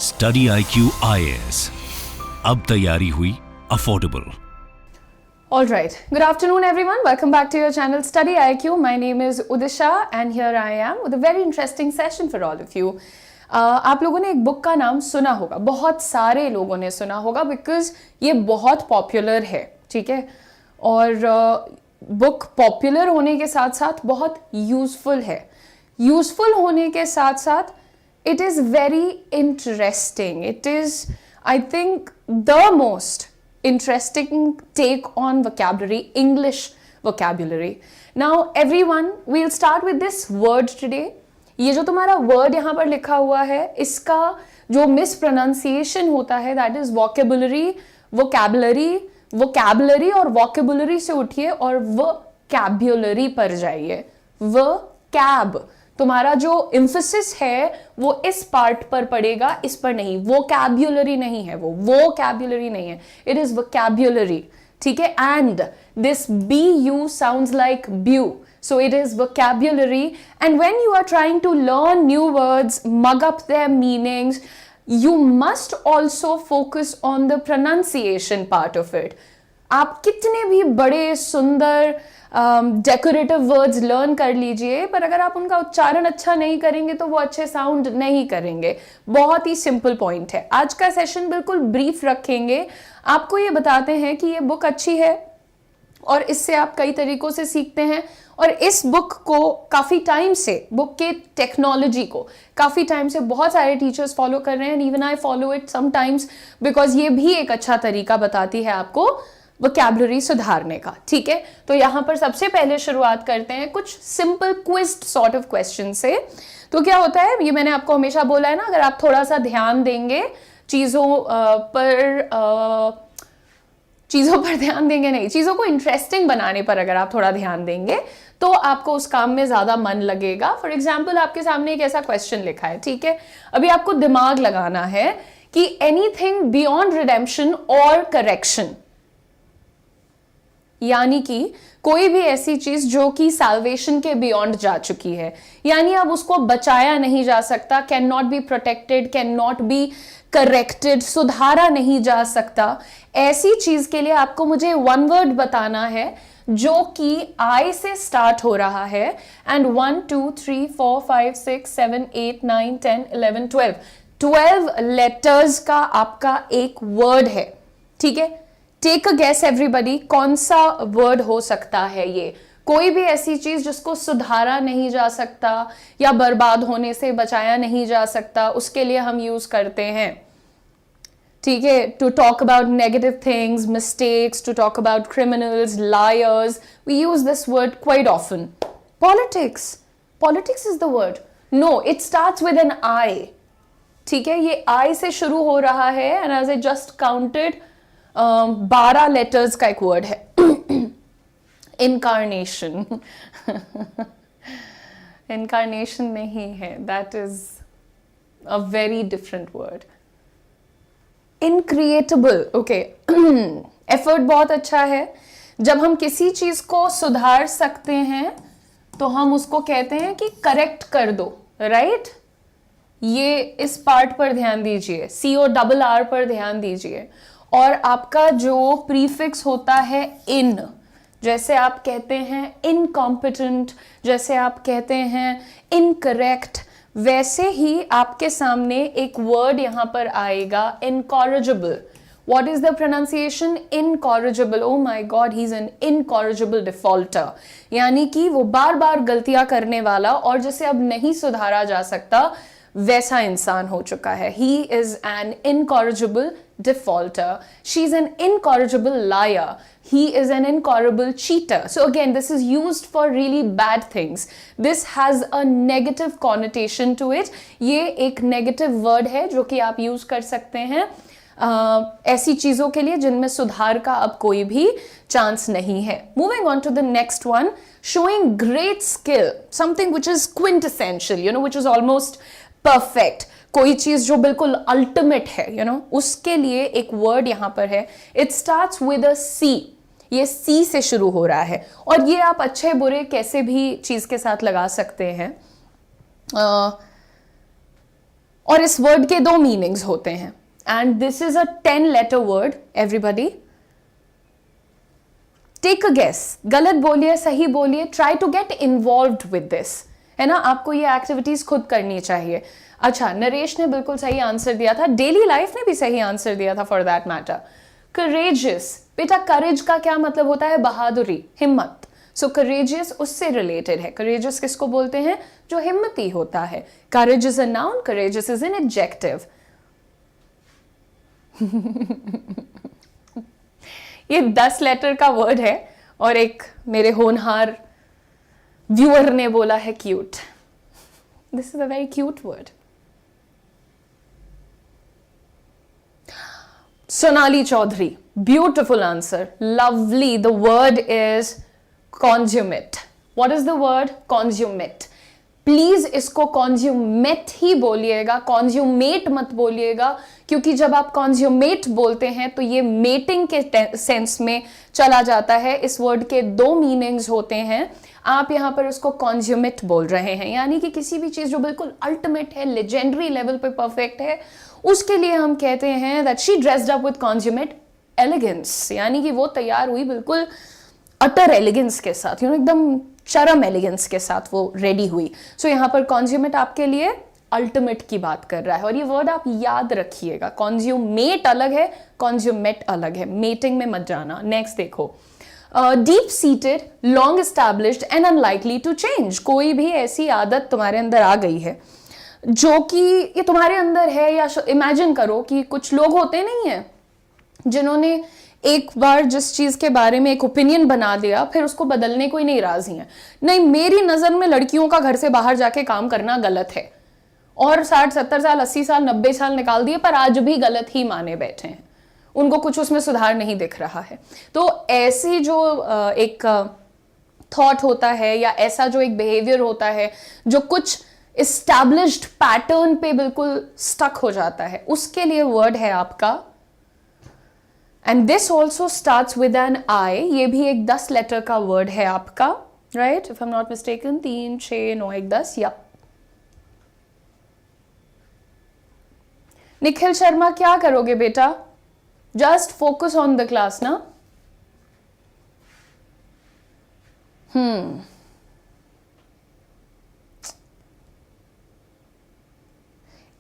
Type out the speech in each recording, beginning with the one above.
Study IQ IAS, अब तैयारी हुई affordable. All right. Good afternoon, everyone. Welcome back to your channel Study IQ. My name is Udisha, and here I am with a very interesting session for all of you. आप लोगों ने एक book का नाम सुना होगा, बहुत सारे लोगों ने सुना होगा बिकॉज ये बहुत पॉपुलर है, ठीक है। और बुक पॉपुलर होने के साथ साथ बहुत यूजफुल है। यूजफुल होने के साथ साथ it is very interesting. It is, I think, the most interesting take on vocabulary, English vocabulary. Now everyone, we'll start with this word today. ये जो तुम्हारा word यहाँ पर लिखा हुआ है, इसका जो mispronunciation होता है, that is vocabulary, vocabulary, vocabulary और vocabulary से उठिए और vocabulary पर जाइए। vocab तुम्हारा जो emphasis है वो इस पार्ट पर पड़ेगा, इस पर नहीं। vocabulary नहीं है, वो vocabulary नहीं है, it is vocabulary, ठीक है। and this bu sounds like bu, so it is vocabulary. And when you are trying to learn new words, mug up their meanings, you must also focus on the pronunciation part of it. आप कितने भी बड़े सुंदर decorative words learn कर लीजिए, पर अगर आप उनका उच्चारण अच्छा नहीं करेंगे तो वो अच्छे साउंड नहीं करेंगे। बहुत ही सिंपल पॉइंट है। आज का सेशन बिल्कुल ब्रीफ रखेंगे। आपको ये बताते हैं कि ये बुक अच्छी है और इससे आप कई तरीकों से सीखते हैं। और इस बुक को काफ़ी टाइम से, बुक के टेक्नोलॉजी को काफ़ी टाइम से बहुत सारे टीचर्स फॉलो कर रहे हैं, even I follow it sometimes, because ये भी एक अच्छा तरीका बताती है आपको वोकैबुलरी सुधारने का, ठीक है। तो यहाँ पर सबसे पहले शुरुआत करते हैं कुछ simple quiz sort of question से। तो क्या होता है, ये मैंने आपको हमेशा बोला है ना, अगर आप थोड़ा सा ध्यान देंगे चीज़ों पर ध्यान देंगे नहीं, चीज़ों को इंटरेस्टिंग बनाने पर अगर आप थोड़ा ध्यान देंगे तो आपको उस काम में ज़्यादा मन लगेगा। फॉर एग्जाम्पल, आपके सामने एक ऐसा क्वेश्चन लिखा है, ठीक है। अभी आपको दिमाग लगाना है कि एनीथिंग बियॉन्ड रिडेम्पशन और करेक्शन, यानी कि कोई भी ऐसी चीज जो कि साल्वेशन के बियॉन्ड जा चुकी है, यानी अब उसको बचाया नहीं जा सकता, can not be protected, can not be corrected, सुधारा नहीं जा सकता। ऐसी चीज के लिए आपको मुझे वन वर्ड बताना है जो कि आई से स्टार्ट हो रहा है एंड 1 2 3 4 5 6 7 8 9 10 11 12 लेटर्स का आपका एक वर्ड है, ठीक है। टेक अ गेस एवरीबडी, कौन सा वर्ड हो सकता है ये? कोई भी ऐसी चीज जिसको सुधारा नहीं जा सकता या बर्बाद होने से बचाया नहीं जा सकता, उसके लिए हम यूज करते हैं, ठीक है। To talk about negative things, mistakes, to talk about criminals, liars, we use this word quite often. Politics, politics is the word. No, it starts with an I, ठीक है। ये आई से शुरू हो रहा है and as I just counted 12 letters का एक वर्ड है। इनकारनेशन इनकारनेशन नहीं है, that is a very different word. इनक्रिएटेबल, ओके। एफर्ट बहुत अच्छा है। जब हम किसी चीज को सुधार सकते हैं तो हम उसको कहते हैं कि करेक्ट कर दो, राइट। ये इस पार्ट पर ध्यान दीजिए, CORR पर ध्यान दीजिए। और आपका जो प्रीफिक्स होता है इन, जैसे आप कहते हैं इनकॉम्पिटेंट, जैसे आप कहते हैं इनकरेक्ट, वैसे ही आपके सामने एक वर्ड यहां पर आएगा incorrigible. What is the pronunciation? Incorrigible. Oh my God, he's an incorrigible defaulter. यानी कि वो बार बार गलतियां करने वाला और जिसे अब नहीं सुधारा जा सकता वैसा इंसान हो चुका है। He is an incorrigible defaulter. She's an incorrigible liar. He is an incorrigible cheater. So again, this is used for really bad things. This has a negative connotation to it. ये एक negative word है जो कि आप use कर सकते हैं ऐसी चीजों के लिए जिनमें सुधार का अब कोई भी चांस नहीं है। Moving on to the next one, showing great skill, something which is quintessential, which is almost perfect. कोई चीज जो बिल्कुल अल्टीमेट है, उसके लिए एक वर्ड यहां पर है। इट स्टार्ट्स विद अ सी, ये सी से शुरू हो रहा है और ये आप अच्छे बुरे कैसे भी चीज के साथ लगा सकते हैं। और इस वर्ड के दो मीनिंग्स होते हैं and this is a 10 letter word. Everybody take a guess. गलत बोलिए, सही बोलिए. Try to get involved with this, है ना. आपको ये एक्टिविटीज खुद करनी चाहिए. अच्छा, नरेश ने बिल्कुल सही आंसर दिया था. डेली लाइफ ने भी सही आंसर दिया था फॉर दैट मैटर. करेजियस. बेटा करेज का क्या मतलब होता है? बहादुरी, हिम्मत. सो करेजियस उससे रिलेटेड है. करेजियस किसको बोलते हैं? जो हिम्मती होता है. Courage is a noun, courageous is an adjective. ये 10 लेटर का वर्ड है और एक मेरे होनहार व्यूअर ने बोला है cute. This is a very cute word. Sonali Chaudhary, beautiful answer, lovely. The word is consummate. What is the word? Consummate. Please इसको कॉन्ज्यूमेट ही बोलिएगा, कॉन्ज्यूमेट मत बोलिएगा, क्योंकि जब आप कॉन्ज्यूमेट बोलते हैं तो ये मेटिंग के सेंस में चला जाता है. इस वर्ड के दो मीनिंग्स होते हैं. आप यहां पर उसको कॉन्ज्यूमेट बोल रहे हैं, यानी कि किसी भी चीज जो बिल्कुल अल्टीमेट है, लेजेंडरी लेवल पे परफेक्ट है, उसके लिए हम कहते हैं that she dressed up with consummate elegance, यानी कि वो तैयार हुई बिल्कुल अटर एलिगेंस के साथ, एकदम चरम एलिगेंस के साथ वो रेडी हुई. सो यहाँ पर कॉन्ज्यूमेट आपके लिए अल्टीमेट की बात कर रहा है और ये वर्ड आप याद रखिएगा. कॉन्ज्यूमेट अलग है, कॉन्ज्यूमेट अलग है. मेटिंग में मत जाना. नेक्स्ट देखो, deep seated, long established and unlikely to change. कोई भी ऐसी आदत तुम्हारे अंदर आ गई है जो कि ये तुम्हारे अंदर है, या इमेजिन करो कि कुछ लोग होते नहीं है जिन्होंने एक बार जिस चीज के बारे में एक ओपिनियन बना दिया, फिर उसको बदलने को ही नहीं राजी है. नहीं, मेरी नजर में लड़कियों का घर से बाहर जाके काम करना गलत है, और 60 70 साल 80 साल 90 साल निकाल दिए पर आज भी गलत ही माने बैठे हैं. उनको कुछ उसमें सुधार नहीं दिख रहा है. तो ऐसी जो एक थॉट होता है या ऐसा जो एक बिहेवियर होता है जो कुछ एस्टैब्लिश्ड पैटर्न पे बिल्कुल स्टक हो जाता है, उसके लिए वर्ड है आपका, and this also starts with an I. ये भी एक 10 लेटर का वर्ड है आपका, right, if I am not mistaken. 3 6 9 1 10. या निखिल शर्मा, क्या करोगे बेटा? Just focus on the class ना.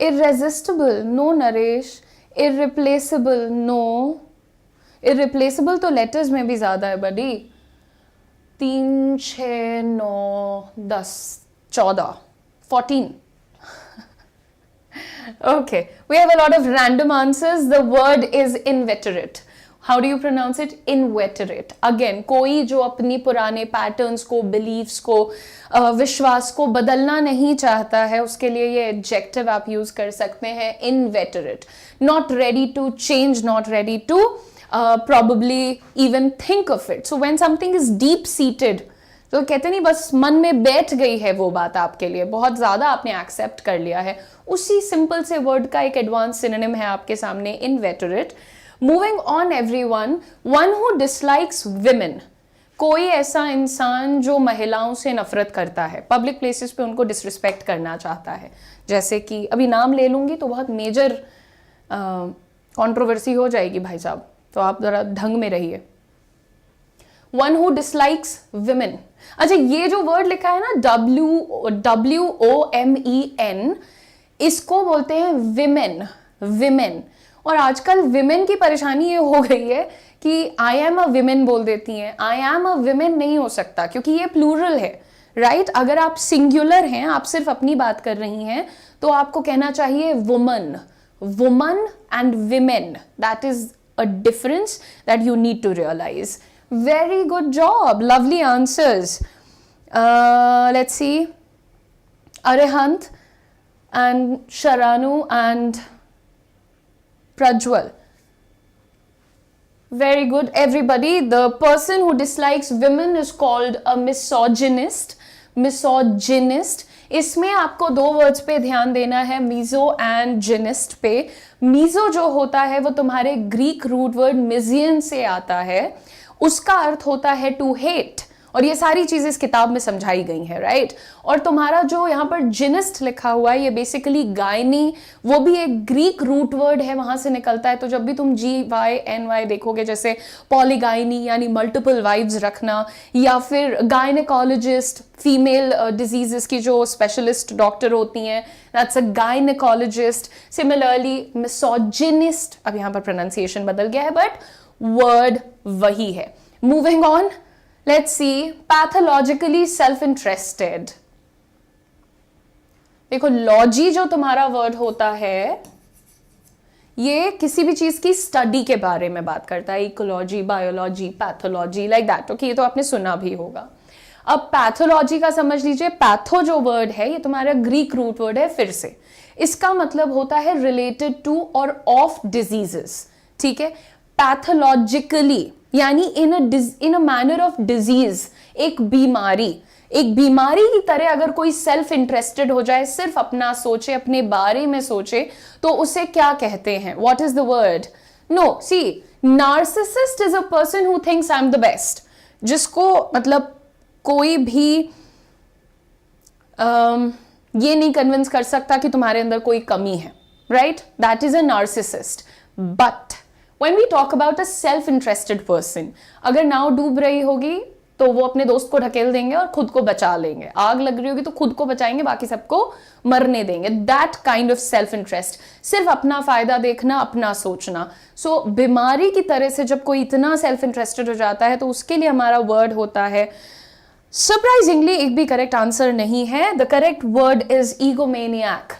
Irresistible, no Naresh. Irreplaceable, no. Irreplaceable तो लेटर्स में भी ज्यादा है बडी. 3 6 9 10 14 14. Okay, we have a lot of random answers. The word is inveterate. How do you pronounce it? Inveterate. Again, कोई जो अपनी पुराने पैटर्न्स को, बिलीव्स को, विश्वास को बदलना नहीं चाहता है, उसके लिए ये एडजेक्टिव आप यूज कर सकते हैं, inveterate. Not ready to change, not ready to probably even think of it. So when something is deep seated, तो कहते नहीं बस मन में बैठ गई है वो बात आपके लिए, बहुत ज्यादा आपने एक्सेप्ट कर लिया है, उसी सिंपल से वर्ड का एक एडवांस सिनोनिम है आपके सामने, inveterate. Moving on everyone, one who dislikes women. कोई ऐसा इंसान जो महिलाओं से नफरत करता है, पब्लिक प्लेसेस पे उनको डिसरिस्पेक्ट करना चाहता है. जैसे कि अभी नाम ले लूंगी तो बहुत मेजर कंट्रोवर्सी हो जाएगी भाई साहब, तो आप जरा ढंग में रहिए. One who dislikes women. अच्छा, ये जो वर्ड लिखा है ना, WOMEN, इसको बोलते हैं विमेन. विमेन. और आजकल विमेन की परेशानी ये हो गई है कि आई एम अ विमेन बोल देती हैं. आई एम अ विमेन नहीं हो सकता क्योंकि ये प्लूरल है, राइट. अगर आप सिंगुलर हैं, आप सिर्फ अपनी बात कर रही हैं, तो आपको कहना चाहिए woman. Woman and women, that is a difference that you need to realise. Very good job. Lovely answers. Let's see. Arihant and Sharanu and Prajwal. Very good, everybody. The person who dislikes women is called a misogynist. Misogynist. इसमें आपको दो words पे ध्यान देना है, meso and जिनिस्ट पे. Meso जो होता है वो तुम्हारे ग्रीक रूट वर्ड मिजियन से आता है. उसका अर्थ होता है टू हेट, और ये सारी चीजें इस किताब में समझाई गई हैं, राइट। और तुम्हारा जो यहाँ पर जिनिस्ट लिखा हुआ है ये बेसिकली गायनी, वो भी एक ग्रीक रूट वर्ड है, वहां से निकलता है। तो जब भी तुम GYNY देखोगे, जैसे पॉलीगाइनी यानी मल्टीपल वाइफ्स रखना, या फिर गायनेकोलॉजिस्ट, फीमेल डिजीजेस की जो स्पेशलिस्ट डॉक्टर होती हैं, that's a gynaecologist. Similarly misogynist, अब यहाँ पर प्रोनाउंसिएशन बदल गया है बट वर्ड वही है। Moving on, let's see, pathologically self interested. देखो लॉजी जो तुम्हारा वर्ड होता है ये किसी भी चीज की स्टडी के बारे में बात करता है, ecology, biology, pathology, like that. Okay, ये तो आपने सुना भी होगा। अब पैथोलॉजी का समझ लीजिए, पैथो जो वर्ड है ये तुम्हारा ग्रीक रूट वर्ड है। फिर से इसका मतलब होता है रिलेटेड टू और ऑफ डिजीजेस, ठीक है। पैथोलॉजिकली यानी इन अ मैनर ऑफ डिजीज, एक बीमारी की तरह अगर कोई सेल्फ इंटरेस्टेड हो जाए, सिर्फ अपना सोचे, अपने बारे में सोचे, तो उसे क्या कहते हैं? What is the word? No, see, narcissist is a person who thinks I am the best, जिसको मतलब कोई भी ये नहीं कन्विंस कर सकता कि तुम्हारे अंदर कोई कमी है, right? That is a narcissist. But when we talk about a self-interested person, अगर नाव डूब रही होगी तो वो अपने दोस्त को ढकेल देंगे और खुद को बचा लेंगे। आग लग रही होगी तो खुद को बचाएंगे, बाकी सबको मरने देंगे। That kind of self interest, सिर्फ अपना फायदा देखना, अपना सोचना। सो बीमारी की तरह से जब कोई इतना सेल्फ इंटरेस्टेड हो जाता है तो उसके लिए हमारा वर्ड होता है, सरप्राइजिंगली एक भी करेक्ट आंसर नहीं है। द करेक्ट वर्ड इज ईगोमेनियक,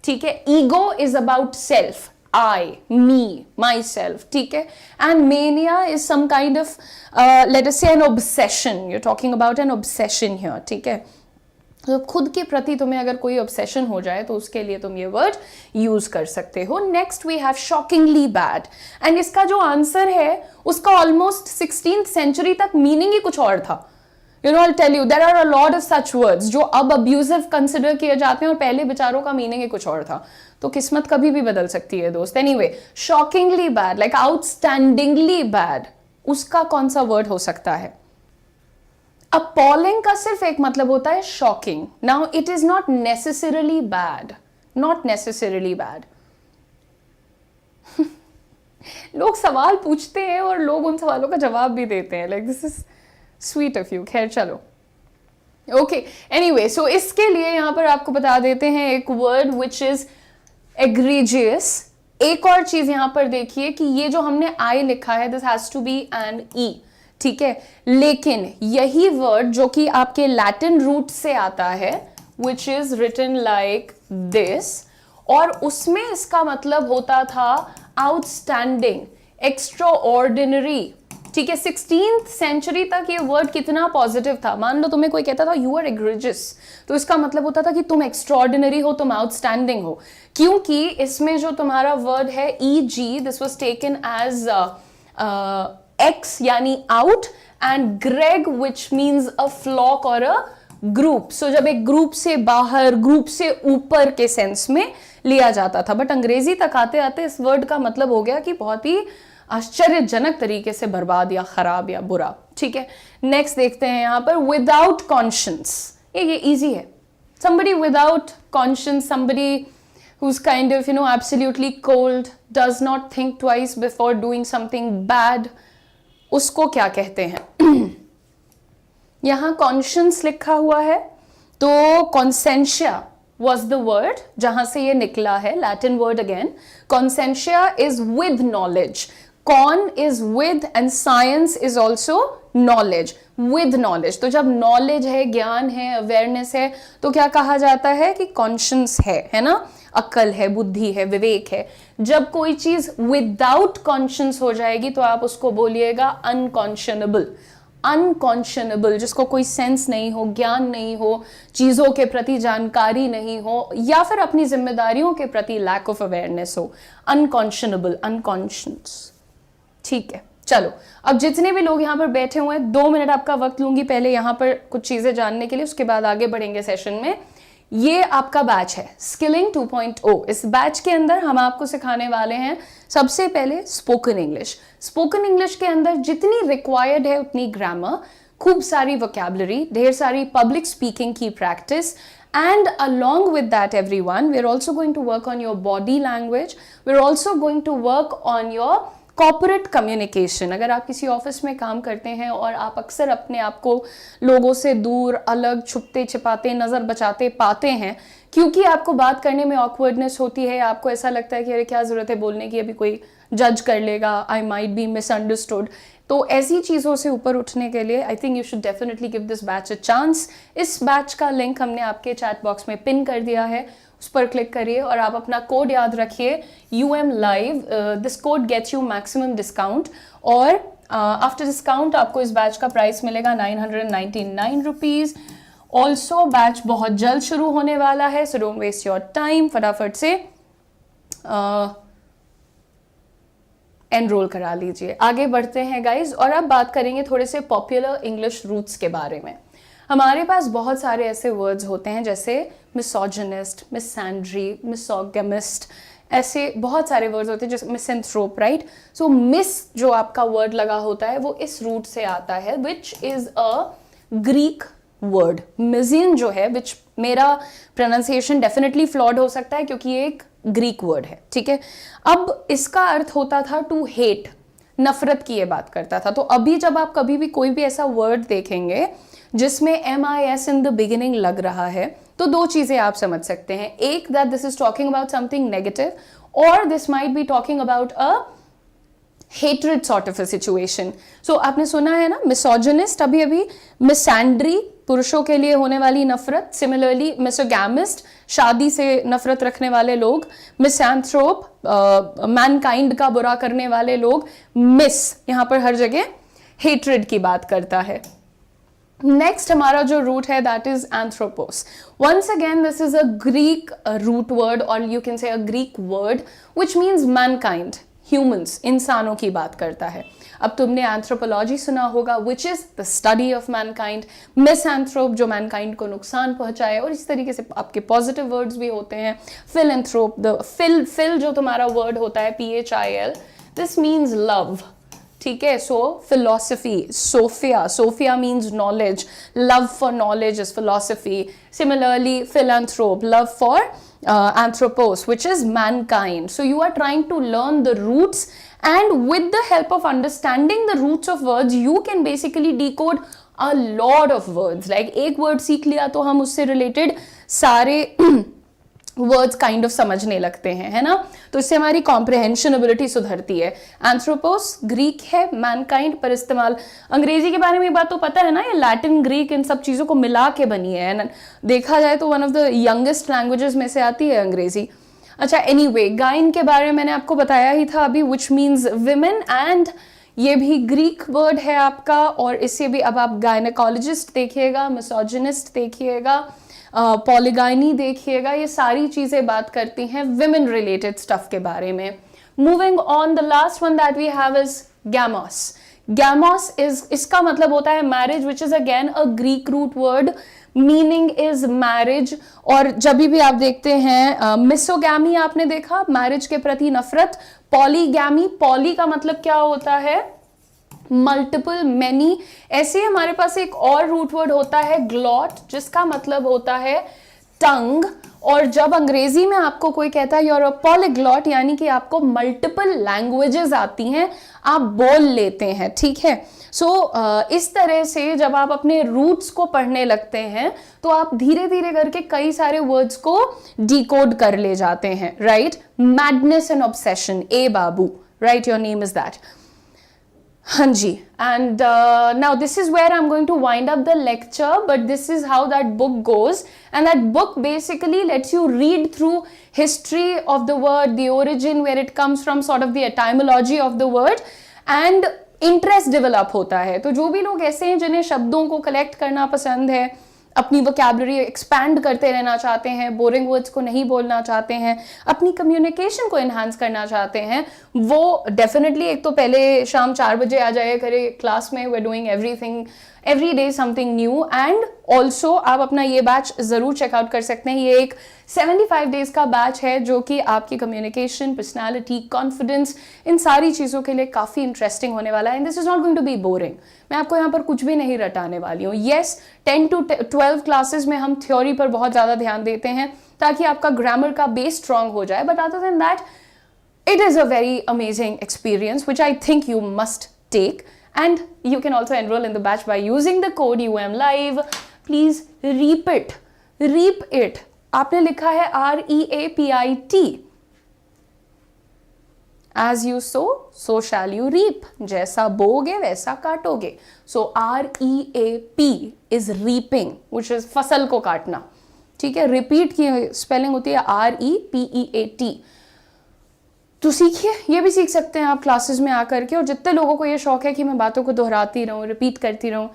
ठीक है। Ego is about self, I, me, myself, ठीक है। And mania is some kind of, let us say, an obsession. You're talking about an obsession here, ठीक है। तो खुद के प्रति तुम्हें अगर कोई ऑब्सेशन हो जाए तो उसके लिए तुम ये वर्ड यूज कर सकते हो। Next we have shockingly bad, and इसका जो आंसर है उसका ऑलमोस्ट 16th सेंचुरी तक मीनिंग ही कुछ और था। You know, I'll tell you, there are a lot of such words जो अब abusive consider किए जाते हैं और पहले बेचारों का मीनिंग ही कुछ और था। तो किस्मत कभी भी बदल सकती है दोस्त। Anyway, shockingly bad, like outstandingly bad, उसका कौन सा वर्ड हो सकता है? Appalling का सिर्फ एक मतलब होता है shocking. Now it is not necessarily bad, not necessarily bad. लोग सवाल पूछते हैं और लोग उन सवालों का जवाब भी देते हैं, like this is sweet of you. खैर चलो, ओके। एनीवे, सो इसके लिए यहां पर आपको बता देते हैं एक वर्ड विच इज एग्रीजियस। एक और चीज यहां पर देखिए कि ये जो हमने आई लिखा है, this has to be an E, ठीक है। लेकिन यही वर्ड जो कि आपके लैटिन रूट से आता है, which is written like this, और उसमें इसका मतलब होता था आउटस्टैंडिंग, एक्स्ट्रा ऑर्डिनरी, ठीक है। 16th सेंचुरी तक ये वर्ड कितना पॉजिटिव था। मान लो तुम्हें कोई कहता था यू आर एग्रीजियस, तो इसका मतलब होता था कि तुम एक्स्ट्रॉर्डिनरी हो, तुम आउटस्टैंडिंग हो, क्योंकि इसमें जो तुम्हारा वर्ड है e g., this was taken as ex यानी out, and greg which means a flock और अ ग्रुप। सो जब एक ग्रुप से बाहर, ग्रुप से ऊपर के सेंस में लिया जाता था। बट अंग्रेजी तक आते आते इस वर्ड का मतलब हो गया कि बहुत ही आश्चर्यजनक तरीके से बर्बाद या खराब या बुरा, ठीक है। नेक्स्ट देखते हैं यहां पर विदाउट कॉन्शियंस। ये इजी है। somebody without conscience, somebody who's kind of, you know, absolutely cold, does not think twice before doing something bad, उसको क्या कहते हैं? यहां कॉन्शियंस लिखा हुआ है, तो कॉन्सेंशिया was the word जहां से ये निकला है, Latin word again. Conscientia is with knowledge. Con is with and science is also knowledge. With knowledge. तो जब knowledge है, ज्ञान है, awareness है, तो क्या कहा जाता है कि conscience है ना? अक्ल है, बुद्धि है, विवेक है। जब कोई चीज without conscience हो जाएगी तो आप उसको बोलिएगा unconscionable. अनकॉन्शनेबल, जिसको कोई सेंस नहीं हो, ज्ञान नहीं हो, चीजों के प्रति जानकारी नहीं हो, या फिर अपनी जिम्मेदारियों के प्रति लैक ऑफ अवेयरनेस हो। अनकॉन्शनेबल, अनकॉन्शियस, ठीक है। चलो, अब जितने भी लोग यहाँ पर बैठे हुए हैं, 2 मिनट आपका वक्त लूंगी पहले यहाँ पर कुछ चीजें जानने के लिए, उसके बाद आगे बढ़ेंगे सेशन में। ये आपका बैच है स्किलिंग 2.0। इस बैच के अंदर हम आपको सिखाने वाले हैं सबसे पहले स्पोकन इंग्लिश। स्पोकन इंग्लिश के अंदर जितनी रिक्वायर्ड है उतनी ग्रामर, खूब सारी वोकैबुलरी, ढेर सारी पब्लिक स्पीकिंग की practice, and along with that everyone, we're also going to work on your body language, we're also going to work on your corporate communication. अगर आप किसी ऑफिस में काम करते हैं और आप अक्सर अपने आप को लोगों से दूर, अलग, छुपते छिपाते, नज़र बचाते पाते हैं क्योंकि आपको बात करने में ऑकवर्डनेस होती है, आपको ऐसा लगता है कि अरे क्या ज़रूरत है बोलने की, अभी कोई जज कर लेगा, आई माइट बी मिसअंडरस्टूड। तो ऐसी चीज़ों से ऊपर उठने के लिए I think you should definitely give this batch a chance. इस बैच का लिंक हमने आपके चैट बॉक्स में पिन कर दिया है, उस पर क्लिक करिए और आप अपना कोड याद रखिए UM Live। This code gets you maximum discount और आफ्टर डिस्काउंट आपको इस बैच का प्राइस मिलेगा 999 रुपीज़। ऑल्सो बैच बहुत जल्द शुरू होने वाला है, so don't waste your time, फटाफट से एनरोल करा लीजिए। आगे बढ़ते हैं गाइज और अब बात करेंगे थोड़े से पॉपुलर इंग्लिश रूट्स के बारे में। हमारे पास बहुत सारे ऐसे वर्ड्स होते हैं जैसे मिसोजिनिस्ट, मिसैंड्री, मिसोगेमिस्ट, ऐसे बहुत सारे वर्ड्स होते हैं जैसे मिसेंथ्रोप, राइट। सो मिस जो आपका वर्ड लगा होता है वो इस रूट से आता है, which is a Greek word. Misein जो है, विच मेरा प्रोनाउंसिएशन डेफिनेटली फ्लॉड हो सकता है क्योंकि ये एक ग्रीक वर्ड है, ठीक है। अब इसका अर्थ होता था टू हेट, नफरत की ये बात करता था। तो अभी जब आप कभी भी कोई भी ऐसा वर्ड देखेंगे जिसमें MIS इन द बिगिनिंग लग रहा है तो दो चीजें आप समझ सकते हैं, एक that this is talking about something negative और this might be talking about a hatred sort of a situation. So आपने सुना है ना मिसोजिनिस्ट अभी अभी, मिसैंड्री पुरुषों के लिए होने वाली नफरत, सिमिलरली मिसोगैमिस्ट शादी से नफरत रखने वाले लोग, मिसैंथ्रोप मैनकाइंड का बुरा करने वाले लोग, मिस यहाँ पर हर जगह हेट्रेड की बात करता है। नेक्स्ट हमारा जो रूट है that is anthropos. Once again this is a Greek root word और you can say a Greek word which means mankind, humans, इंसानों की बात करता है। अब तुमने एंथ्रोपोलॉजी सुना होगा which is the study of Mankind, misanthrope जो मैनकाइंड को नुकसान पहुंचाए, और इस तरीके से आपके पॉजिटिव वर्ड्स भी होते हैं। फिलएंथ्रोप, द फिल जो तुम्हारा वर्ड होता है PHIL, दिस मीन्स लव, ठीक है। So philosophy, sophia, sophia means knowledge, love for knowledge is philosophy. Similarly philanthrope, love for anthropos, which is mankind. So you are trying to learn the roots, and with the help of understanding the roots of words, you can basically decode a lot of words. Like एक word सीख लिया तो हम उससे related सारे words kind of समझने लगते हैं, है ना। तो इससे हमारी कॉम्प्रिहेंशन एबिलिटी सुधरती है। एंथ्रोपोस ग्रीक है, मैनकाइंड पर इस्तेमाल, अंग्रेजी के बारे में ये बात तो पता है ना, ये लैटिन ग्रीक इन सब चीज़ों को मिला के बनी है। देखा जाए तो one of the youngest languages में से आती है अंग्रेजी। अच्छा, एनीवे गाइन के बारे में मैंने आपको बताया ही था अभी, विच मीन्स विमेन, एंड ये भी ग्रीक वर्ड है आपका। और इससे भी अब आप गायनेकोलॉजिस्ट देखिएगा, मिसोजिनिस्ट देखिएगा, पॉलीगाइनी देखिएगा, ये सारी चीजें बात करती हैं विमेन रिलेटेड स्टफ के बारे में। Moving on, the last one that we have is gamos. Gamos is, इसका मतलब होता है marriage, which is again a Greek root word, meaning is marriage. और जब भी आप देखते हैं मिसोगैमी आपने देखा, मैरिज के प्रति नफरत। पॉलीगैमी, पॉली का मतलब क्या होता है, मल्टीपल, मेनी। ऐसे हमारे पास एक और रूट वर्ड होता है ग्लॉट, जिसका मतलब होता है टंग। और जब अंग्रेजी में आपको कोई कहता है यूर अ पॉलीग्लॉट, यानी कि आपको मल्टीपल लैंग्वेजेस आती हैं, आप बोल लेते हैं, ठीक है। सो इस तरह से जब आप अपने रूट्स को पढ़ने लगते हैं तो आप धीरे धीरे करके कई सारे वर्ड्स को डिकोड कर ले जाते हैं, right. Madness and obsession, A Babu, right, your name is that. हाँ जी, and now this is where I'm going to wind up the lecture, but this is how that book goes, and that book basically lets you read through history of the word, the origin, where it comes from, sort of the etymology of the word, and interest develop होता है। तो जो भी लोग ऐसे हैं जिन्हें शब्दों को कलेक्ट करना पसंद है, अपनी वोकैबुलरी एक्सपैंड करते रहना चाहते हैं, बोरिंग वर्ड्स को नहीं बोलना चाहते हैं, अपनी कम्युनिकेशन को एनहांस करना चाहते हैं, वो डेफिनेटली एक तो पहले शाम 4 बजे आ जाए करे क्लास में। We are doing everything every day something new. And also आप अपना ये बैच ज़रूर चेकआउट कर सकते हैं। ये एक 75 डेज का बैच है जो कि आपकी कम्युनिकेशन, पर्सनालिटी, कॉन्फिडेंस, इन सारी चीज़ों के लिए काफ़ी इंटरेस्टिंग होने वाला है। And this is not going to be boring. मैं आपको यहाँ पर कुछ भी नहीं रटाने वाली हूँ। येस, 10 to 12 क्लासेस में हम थ्योरी पर बहुत ज़्यादा ध्यान देते हैं ताकि आपका ग्रामर का बेस स्ट्रांग हो जाए, but other than that it is a very amazing experience which I think you must take, and you can also enroll in the batch by using the code UMLive. Please reap it. आपने लिखा है REAPIT. As you sow, so shall you reap. जैसा बोगे वैसा काटोगे. So REAP is reaping, which is फसल को काटना. ठीक है, रिपीट की स्पेलिंग होती है REPEAT. तो सीखिए, ये भी सीख सकते हैं आप क्लासेस में आकर के। और जितने लोगों को ये शौक है कि मैं बातों को दोहराती रहूं, रिपीट करती रहूं,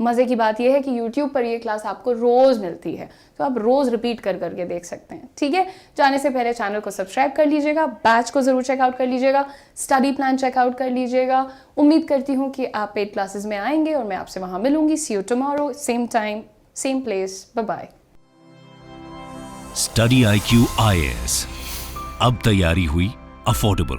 मज़े की बात ये है कि YouTube पर ये क्लास आपको रोज़ मिलती है, तो आप रोज़ रिपीट कर करके देख सकते हैं। ठीक है, जाने से पहले चैनल को सब्सक्राइब कर लीजिएगा, बैच को ज़रूर चेकआउट कर लीजिएगा, स्टडी प्लान चेकआउट कर लीजिएगा। उम्मीद करती हूँ कि आप पेड क्लासेस में आएंगे और मैं आपसे वहाँ मिलूंगी। See you tomorrow, same time, same place. Bye bye. Study IQ IAS, अब तैयारी हुई अफोर्डेबल।